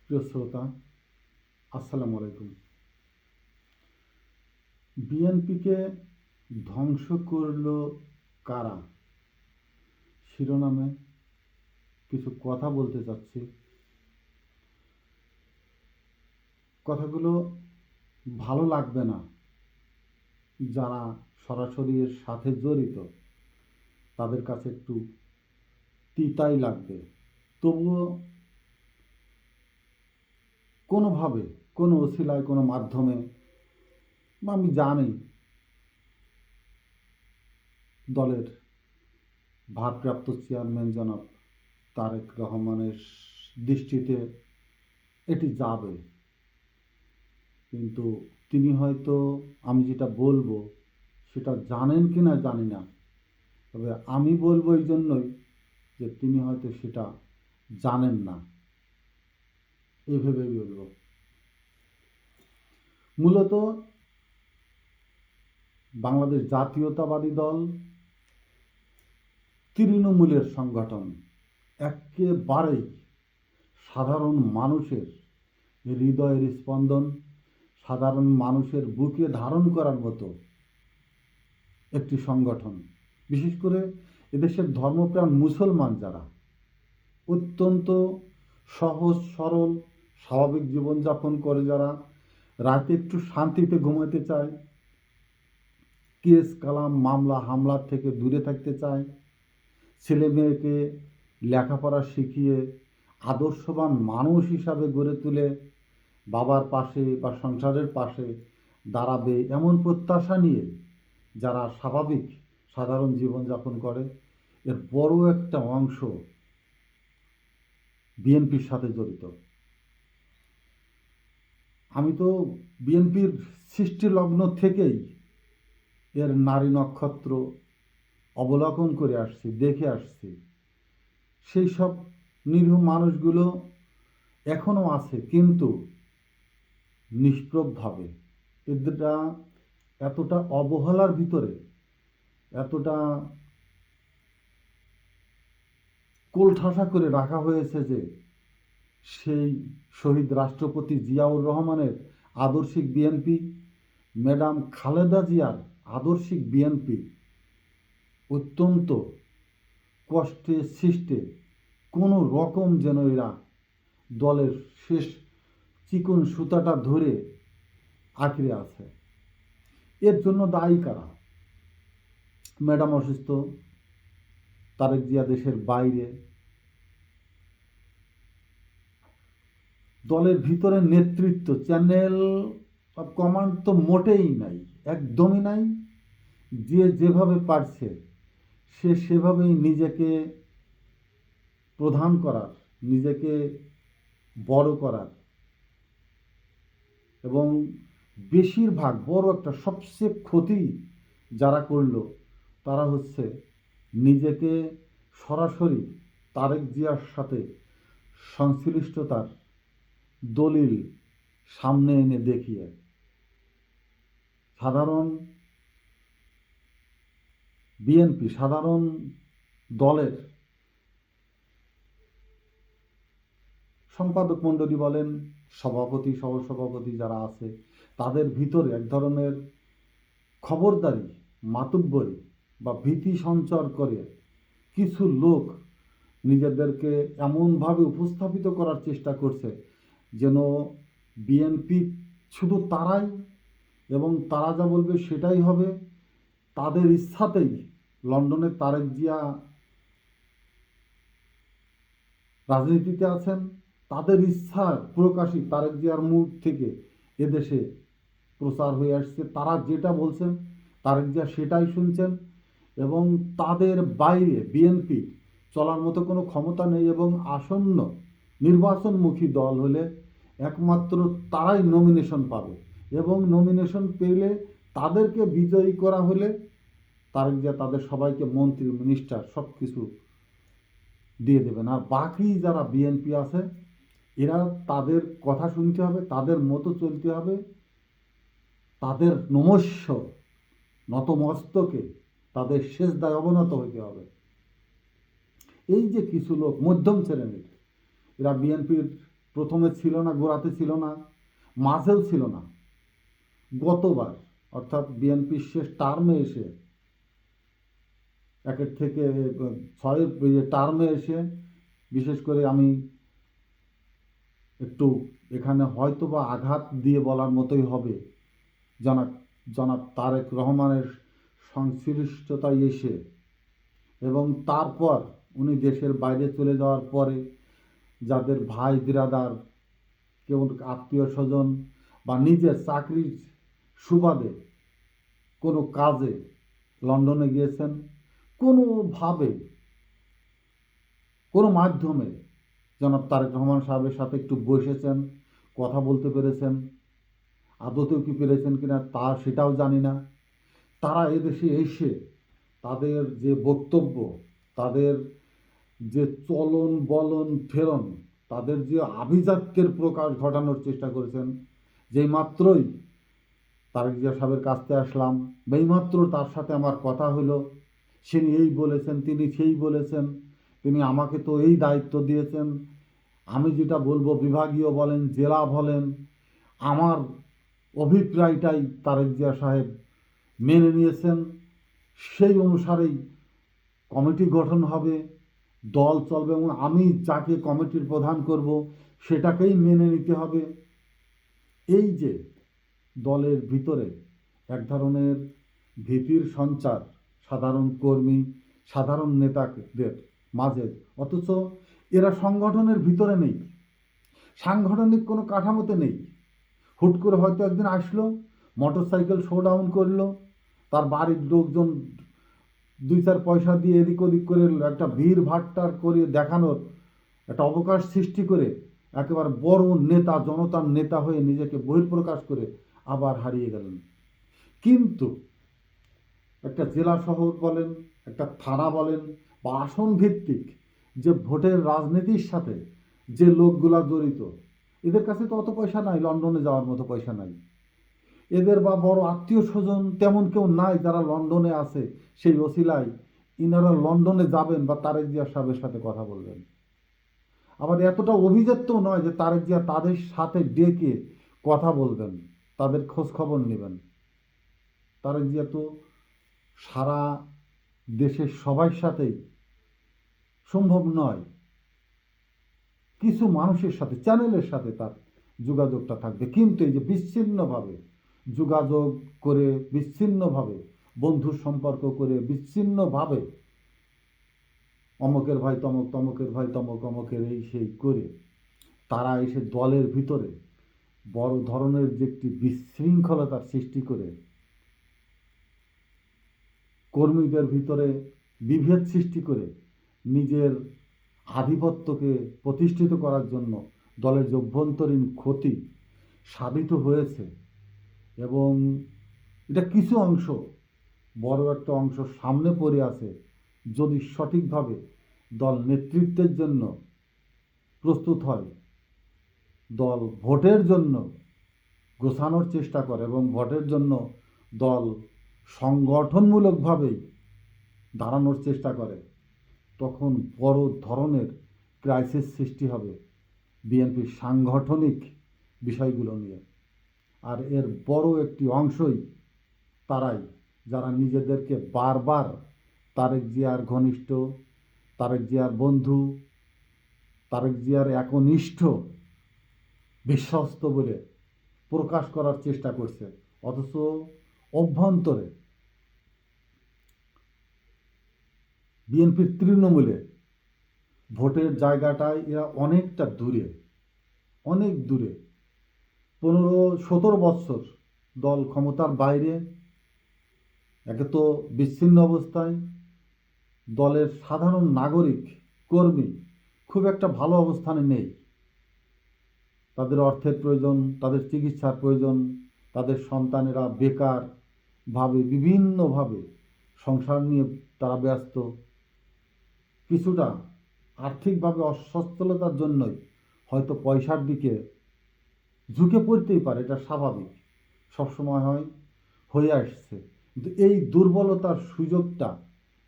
প্রিয় শ্রোতা, আসসালামু আলাইকুম। বিএনপিকে ধ্বংস করল কারা শিরোনামে কিছু কথা বলতে চাচ্ছি। কথাগুলো ভালো লাগবে না যারা সরাসরি এর সাথে জড়িত, তাদের কাছে একটু তিতাই লাগবে। তবুও কোনোভাবে, কোনো ওসিলায়, কোনো মাধ্যমে, বা আমি জানি দলের ভারপ্রাপ্ত চেয়ারম্যান জনাব তারেক রহমানের দৃষ্টিতে এটি যাবে, কিন্তু তিনি হয়তো আমি যেটা বলবো সেটা জানেন কি না জানি না, তবে আমি বলবো এই জন্যই যে তিনি হয়তো সেটা জানেন না, এইভাবেই বলবো। মূলত বাংলাদেশ জাতীয়তাবাদী দল তৃণমূলের সংগঠন, একেবারেই সাধারণ মানুষের হৃদয়ের স্পন্দন, সাধারণ মানুষের বুকে ধারণ করার মতো একটি সংগঠন। বিশেষ করে এদেশের ধর্মপ্রাণ মুসলমান যারা অত্যন্ত সহজ সরল স্বাভাবিক জীবনযাপন করে, যারা রাতে একটু শান্তিতে ঘুমাতে চায়, কেস কালাম মামলা হামলার থেকে দূরে থাকতে চায়, ছেলে মেয়েকে লেখাপড়া শিখিয়ে আদর্শবান মানুষ হিসাবে গড়ে তুলে বাবার পাশে বা সংসারের পাশে দাঁড়াবে এমন প্রত্যাশা নিয়ে যারা স্বাভাবিক সাধারণ জীবনযাপন করে, এর বড় একটা অংশ বিএনপির সাথে জড়িত। আমি তো বিএনপির সৃষ্টিলগ্ন থেকেই এর নারী নক্ষত্র অবলোকন করে আসছি, দেখে আসছি। সেই সব নিরীহ মানুষগুলো এখনও আছে, কিন্তু নিষ্প্রভভাবে এদেরটা এতটা অবহেলার ভিতরে, এতটা কোলঠাসা করে রাখা হয়েছে যে সেই শহীদ রাষ্ট্রপতি জিয়াউর রহমানের আদর্শিক বিএনপি, ম্যাডাম খালেদা জিয়ার আদর্শিক বিএনপি অত্যন্ত কষ্টে সৃষ্টে কোনো রকম যেন এরা দলের শেষ চিকন সুতাটা ধরে আঁকড়ে আছে। এর জন্য দায়ী কারা? ম্যাডাম অসুস্থ, তারেক জিয়া দেশের বাইরে, দলের ভিতরে নেতৃত্ব চ্যানেল বা কমান্ড তো মোটেই নাই, একদমই নাই। যে যেভাবে পারছে সে সেভাবেই নিজেকে প্রধান করার, নিজেকে বড় করার, এবং বেশিরভাগ বড় একটা সবচেয়ে ক্ষতি যারা করলো তারা হচ্ছে নিজেকে সরাসরি তারেক জিয়ার সাথে সংশ্লিষ্টতার দলিল সামনে এনে দেখিয়ে সাধারণ বিএনপি, সাধারণ দলের সম্পাদক মণ্ডলী বলেন, সভাপতি সহসভাপতি যারা আছে, তাদের ভিতরে এক ধরনের খবরদারি, মাতুব্বরি বা ভীতি সঞ্চার করে কিছু লোক নিজেদেরকে এমনভাবে উপস্থাপিত করার চেষ্টা করছে যেন বিএনপি শুধু তারাই, এবং তারা যা বলবে সেটাই হবে, তাদের ইচ্ছাতেই লন্ডনে তারেক জিয়া রাজনীতিতে আছেন, তাদের ইচ্ছার প্রকাশই তারেক জিয়ার মুখ থেকে এদেশে প্রচার হয়ে আসছে। তারা যেটা বলছেন তারেক জিয়া সেটাই শুনছেন, এবং তাদের বাইরে বিএনপি চলার মতো কোনো ক্ষমতা নেই। এবং আসন্ন নির্বাচনমুখী দল হলে একমাত্র তারাই নমিনেশন পাবে, এবং নমিনেশন পেলে তাদেরকে বিজয়ী করা হলে তারেক জিয়া তাদের সবাইকে মন্ত্রী মিনিস্টার সব কিছু দিয়ে দেবেন। আর বাকি যারা বিএনপি আছে এরা তাদের কথা শুনতে হবে, তাদের মতো চলতে হবে, তাদের নমস্য নতমস্তকে তাদের সেজদায় অবনত হইতে হবে। এই যে কিছু লোক মধ্যম শ্রেণীর, এরা বিএনপির প্রথমে ছিল না, গোড়াতে ছিল না, মাঝেও ছিল না। গতবার অর্থাৎ বিএনপির শেষ টার্মে এসে, একের থেকে 6 টার্মে এসে, বিশেষ করে আমি একটু এখানে হয়তো বা আঘাত দিয়ে বলার মতোই হবে, জনাব জনাব তারেক রহমানের সংশ্লিষ্টতায় এসে এবং তারপর উনি দেশের বাইরে চলে যাওয়ার পরে যাদের ভাই বিরাদার, কেউ আত্মীয় স্বজন বা নিজের চাকরির সুবাদে কোনো কাজে লন্ডনে গিয়েছেন, কোনোভাবে কোনো মাধ্যমে জনাব তারেক রহমান সাহেবের সাথে একটু বসেছেন, কথা বলতে পেরেছেন, আদতেও কি পেরেছেন কিনা তা সেটাও জানি না। তারা এদেশে এসে তাদের যে বক্তব্য, তাদের যে চলন বলন ফেরন, তাদের যে আভিজাত্যের প্রকাশ ঘটানোর চেষ্টা করেছেন। যেই মাত্রই তারেক জিয়া সাহেবের কাছতে আসলাম, এইমাত্র তার সাথে আমার কথা হলো, তিনি এই বলেছেন, তিনি সেই বলেছেন, তিনি আমাকে তো এই দায়িত্ব দিয়েছেন, আমি যেটা বলবো বিভাগীয় বলেন, জেলা বলেন, আমার অভিপ্রায়টাই তারেক জিয়া সাহেব মেনে নিয়েছেন। সেই অনুসারেই কমিটি গঠন হবে, দল চলবে এবং আমি যাকে কমিটির প্রধান করব সেটাকেই মেনে নিতে হবে। এই যে দলের ভিতরে এক ধরনের ভীতির সঞ্চার সাধারণ কর্মী, সাধারণ নেতাদের মাঝে, অথচ এরা সংগঠনের ভিতরে নেই, সাংগঠনিক কোনো কাঠামোতে নেই। হুট করে হয়তো একদিন আসলো, মোটরসাইকেল শোডাউন করলো, তার বাড়ির লোকজন 2-4 পয়সা দিয়ে এদিক ওদিক করে একটা ভিড় ভাট্টার করে দেখানোর একটা অবকাশ সৃষ্টি করে একেবারে বড় নেতা, জনতার নেতা হয়ে নিজেকে বহিঃপ্রকাশ করে আবার হারিয়ে গেলেন। কিন্তু একটা জেলা শহর বলেন, একটা থানা বলেন বা আসন ভিত্তিক যে ভোটের রাজনীতির সাথে যে লোকগুলা জড়িত, এদের কাছে তো অত পয়সা নাই, লন্ডনে যাওয়ার মতো পয়সা নাই এদের, বা বড় আত্মীয় স্বজন তেমন কেউ নাই যারা লন্ডনে আছে। সেই ওসিলায় ইনারা লন্ডনে যাবেন বা তারেক জিয়া সাহেবের সাথে কথা বলবেন। আবার এতটা অভিজাত্যও নয় যে তারেক জিয়া তাদের সাথে ডেকে কথা বলবেন, তাদের খোঁজ খবর নেবেন। তারেক জিয়া তো সারা দেশের সবার সাথেই সম্ভব নয়, কিছু মানুষের সাথে, চ্যানেলের সাথে তার যোগাযোগটা থাকবে, কিন্তু এই যে বিচ্ছিন্নভাবে যোগাযোগ করে, বিচ্ছিন্নভাবে বন্ধুর সম্পর্ক করে, বিচ্ছিন্নভাবে অমকের ভাই তমক, তমকের ভাই তমক, অমকের এই সেই করে তারা এসে দলের ভিতরে বড় ধরনের যে একটি বিশৃঙ্খলতার সৃষ্টি করে কর্মীদের ভিতরে বিভেদ সৃষ্টি করে নিজের আধিপত্যকে প্রতিষ্ঠিত করার জন্য দলের যে অভ্যন্তরীণ ক্ষতি সাধিত হয়েছে, এবং এটা কিছু অংশ, বড় একটা অংশ সামনে পড়ে আছে। যদি সঠিকভাবে দল নেতৃত্বের জন্য প্রস্তুত হয়, দল ভোটের জন্য গোছানোর চেষ্টা করে এবং ভোটের জন্য দল সংগঠনমূলকভাবেই দাঁড়ানোর চেষ্টা করে, তখন বড় ধরনের ক্রাইসিস সৃষ্টি হবে বিএনপির সাংগঠনিক বিষয়গুলো নিয়ে। আর এর বড় একটি অংশই তারাই, যারা নিজেদেরকে বারবার তারেক জিয়ার ঘনিষ্ঠ, তারেক জিয়ার বন্ধু, তারেক জিয়ার একনিষ্ঠ বিশ্বস্ত বলে প্রকাশ করার চেষ্টা করছে, অথচ অভ্যন্তরে বিএনপির তৃণমূলে ভোটের জায়গাটায় এরা অনেকটা দূরে, অনেক দূরে। 15-17 বছর দল ক্ষমতার বাইরে, একে তো বিচ্ছিন্ন অবস্থায়, দলের সাধারণ নাগরিক কর্মী খুব একটা ভালো অবস্থানে নেই। তাদের অর্থের প্রয়োজন, তাদের চিকিৎসার প্রয়োজন, তাদের সন্তানেরা বেকার ভাবে, বিভিন্নভাবে সংসার নিয়ে তারা ব্যস্ত। কিছুটা আর্থিকভাবে অসচ্ছলতার জন্যই হয়তো পয়সার দিকে ঝুঁকে পড়তেই পারে, এটা স্বাভাবিক, সবসময় হয়ে আসছে। কিন্তু এই দুর্বলতার সুযোগটা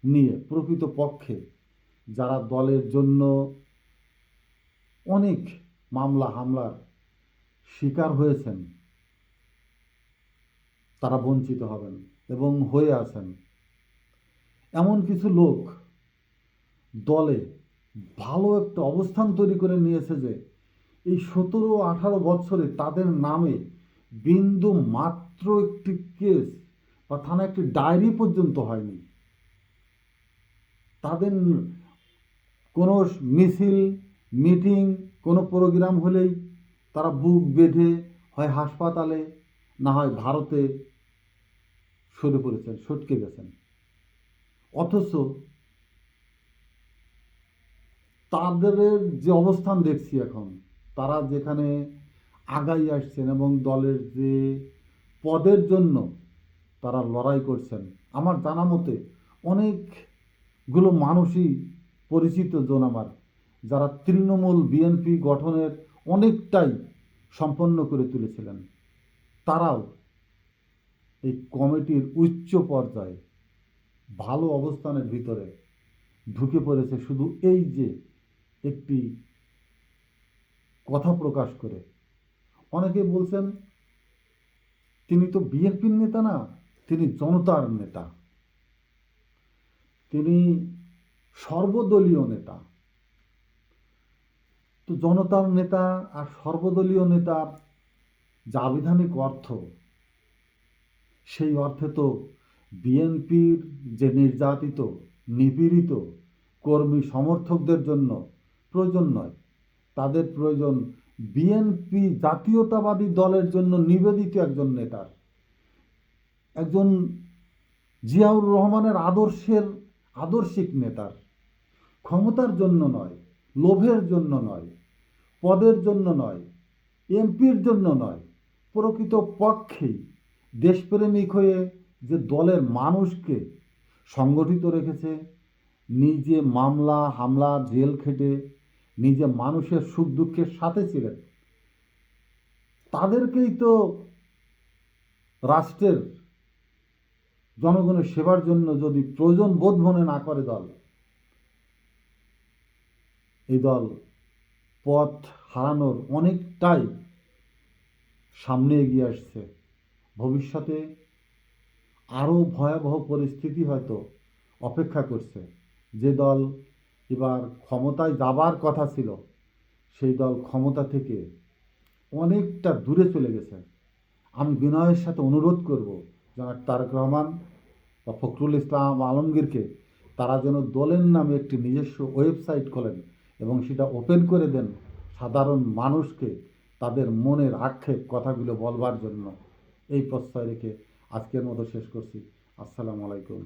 নিয়ে প্রকৃতপক্ষে যারা দলের জন্য অনেক মামলা হামলার শিকার হয়েছেন তারা বঞ্চিত হবেন এবং হয়ে আছেন। এমন কিছু লোক দলে ভালো একটা অবস্থান তৈরি করে নিয়েছে যে এই 17-18 বছরে তাদের নামে বিন্দু মাত্র একটি কেস বা থানায় একটি ডায়েরি পর্যন্ত হয়নি। তাদের কোনো মিছিল, মিটিং, কোনো প্রোগ্রাম হলেই তারা বুক বেঁধে হয় হাসপাতালে, না হয় ভারতে সরে পড়েছেন, সটকে গেছেন। অথচ তাদের যে অবস্থান দেখছি এখন, তারা যেখানে আগাই আসছেন এবং দলের যে পদের জন্য তারা লড়াই করছেন, আমার জানা মতে অনেকগুলো মানুষই পরিচিত জন আমার, যারা তৃণমূল বিএনপি গঠনের অনেকটাই সম্পন্ন করে তুলেছিলেন, তারাও এই কমিটির উচ্চ পর্যায়ে ভালো অবস্থানের ভিতরে ঢুকে পড়েছে শুধু এই যে একটি কথা প্রকাশ করে। অনেকে বলছেন তিনি তো বিএনপির নেতা না, তিনি জনতার নেতা, তিনি সর্বদলীয় নেতা। তো জনতার নেতা আর সর্বদলীয় নেতার যে আবিধানিক অর্থ, সেই অর্থে তো বিএনপির যে নির্যাতিত নিপীড়িত কর্মী সমর্থকদের জন্য প্রয়োজন নয়, তাদের প্রয়োজন বিএনপি জাতীয়তাবাদী দলের জন্য নিবেদিত একজন নেতার, একজন জিয়াউর রহমানের আদর্শিক নেতার। ক্ষমতার জন্য নয়, লোভের জন্য নয়, পদের জন্য নয়, এমপির জন্য নয়, প্রকৃত পক্ষেই দেশপ্রেমিক হয়ে যে দলের মানুষকে সংগঠিত রেখেছে, নিজে মামলা হামলা জেল খেটে নিজে মানুষের সুখ দুঃখের সাথে ছিলেন, তাদেরকেই তো রাষ্ট্রের জনগণের সেবার জন্য যদি প্রয়োজন বোধ মনে না করে দল, এই দল পথ হারানোর অনেকটাই সামনে এগিয়ে আসছে। ভবিষ্যতে আরও ভয়াবহ পরিস্থিতি হয়তো অপেক্ষা করছে। যে দল এবার ক্ষমতায় যাবার কথা ছিল, সেই দল ক্ষমতা থেকে অনেকটা দূরে চলে গেছে। আমি বিনয়ের সাথে অনুরোধ করব জনাব তারেক রহমান বা ফখরুল ইসলাম আলমগীরকে, তারা যেন দলের নামে একটি নিজস্ব ওয়েবসাইট খোলেন এবং সেটা ওপেন করে দেন সাধারণ মানুষকে তাদের মনের আক্ষেপ কথাগুলো বলবার জন্য। এই প্রশ্রয় রেখে আজকের মতো শেষ করছি। আসসালামু আলাইকুম।